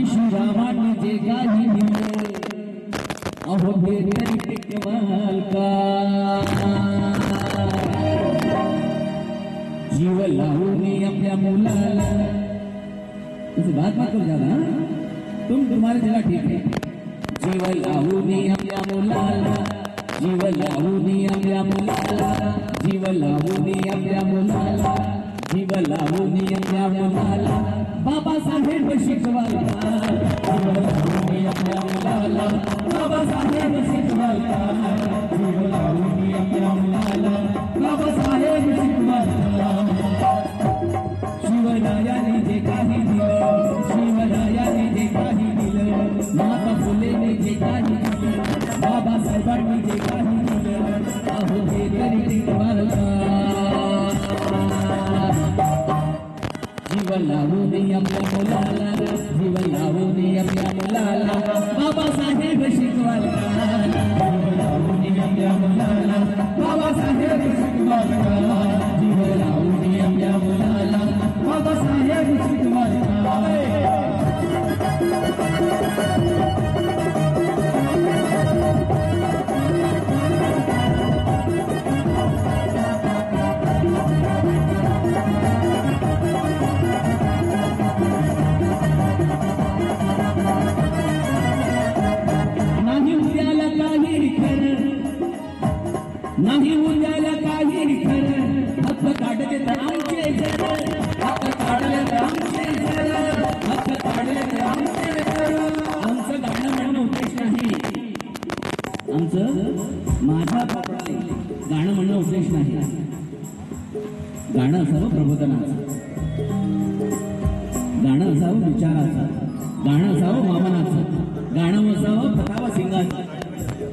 आणि श्रीरामाने जे काही दिले अहो भेटली टिकवाल का जीव लावून अपने मुलाला बात मत करो ज्यादा तुम्हारे जगह ठीक है जीव लावून अपने मुलाला जीव लावून अपने मुलाला जीव लावून अपने मुलाला जीव लावून अपने मुलाला बाबा साहेब शिकवाला जीव लावून अपने मुलाला बाबा साहेब शिकवाला जीव लावून अपने मुलाला बाबा साहेब शिकवाला शिवरायाने जे काही दिलं शिवरायाने जे काही दिलं माता फुलेने जे काही दिलं बाबासाहेबांनी जे काही दिलं अहो हे तरी टिकवाला जीव लावून आपल्या मुलाला जीव लावून आपल्या मुलाला बाबासाहेब शिकवाला जीव लावून आपल्या मुलाला बाबासाहेब शिकवाला जीव लावून आपल्या मुलाला बाबासाहेब शिकवाला नाही उद्याला काही खरं हक्क काढले तर आमचे घर हक्क काढले तर आमचे घर हक्क काढले तर आमचे घर आमचं गाणं म्हणणं उद्देश नाही आमचं माझ्या गाणं म्हणणं उद्देश नाही गाणं असावं प्रबोधनाचं गाणं असावं विचाराचं गाणं असावं मामनाचं गाणं असावं प्रताप सिंगाचं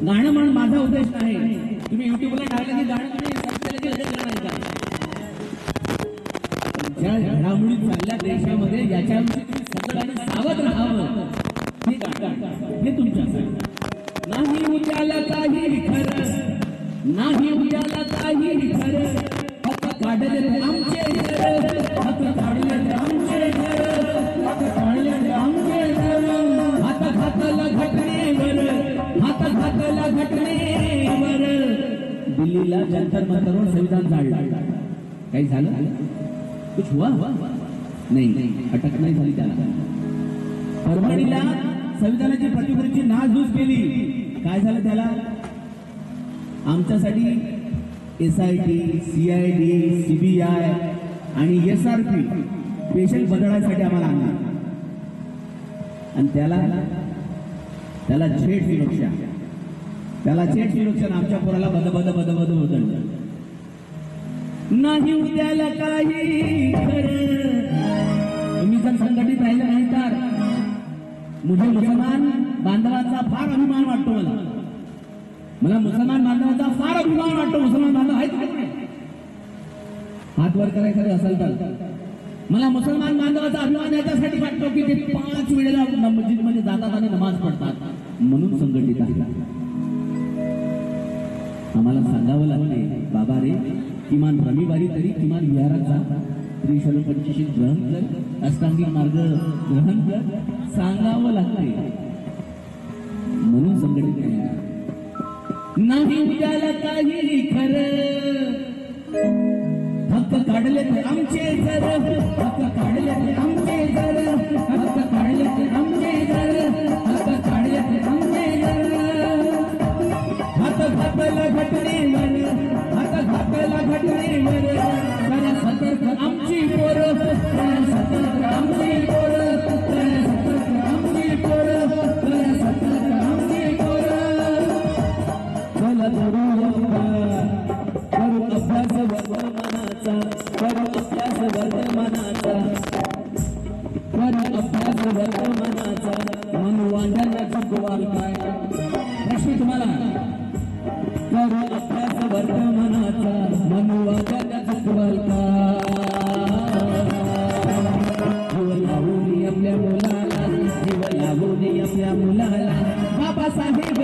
गाणं म्हणून माझा उद्देश नाही तुम्ही युट्यूबला टाकलं की गाणं तुम्ही सर्च केलं की लगेच गाणं ज्या घडामोडी चालल्या देशामध्ये याच्याविषयी तुम्ही सगळ्यांनी सावध राहावं हे गाणं हे तुमच्यासाठी नाही उद्याला काही खरं नाही उद्याला काही खरं हक्क काढले ते आमचे घर हक्क काढले ते आमचे घर हक्क काढले ते आमचे घर हात घातला घटनेवर हात घातला घटनेवर दिल्लीला जंतर मंतरवर संविधान जाळलं काही झालं कुछ हुआ नाही अटक नाही झाली त्याला परभणीला संविधानाची प्रतिकृतीची नासधूस केली काय झालं त्याला आमच्यासाठी SIT CID CBI आणि SRP पेशंट बदलायसाठी आम्हाला आणला आणि त्याला झेड सुरक्षा त्याला झेड सुरक्षा आमच्या पोराला बद होत नाही उद्याला काही खरं तुम्ही जर संघटित राहिलं नाही तर मुझे मुसलमान बांधवांचा फार अभिमान वाटतो मला मुसलमान बांधवांचा फार अभिमान वाटतो मुसलमान बांधव आहेत हात वर करायचं असेल तर मला मुसलमान बांधवाचा अभिमान याच्यासाठी वाटतो की ते 5 वेळेला मस्जिदमध्ये जातात आणि नमाज पडतात म्हणून संघटित आहे आम्हाला सांगावं लागते बाबा रे किमान रविवारी तरी किमान विहारात जा त्रिशूल पंचशील ग्रहण कर अष्टांगिक मार्ग ग्रहण कर सांगावं लागते म्हणून संघटित केलं नाही उद्याला काही खरं हक्क काढले ते आमचे घर हक्क काढले ते आमचे घर हक्क काढले ते आमचे घर हक्क काढले ते आमचे घर हात घातला घटनेवर हात घातला घटनेवर जरा सतर्क आमची पोरं जरा सतर्क आमची पोरं जरा सतर्क आमची पोरं जरा सतर्क आमची पोरं चला करू अभ्यास वर्तमानाचा करू अभ्यास वर्तमानाचा करू अभ्यास वर्तमानाचा मनोवांडला चुकवाल काय प्रश्न तुम्हाला करू अभ्यास वर्तमानाचा मनोवांडला चुकवाल काय जीव लावून आपल्या मुलाला जीव लावून आपल्या मुलाला बाबासाहेब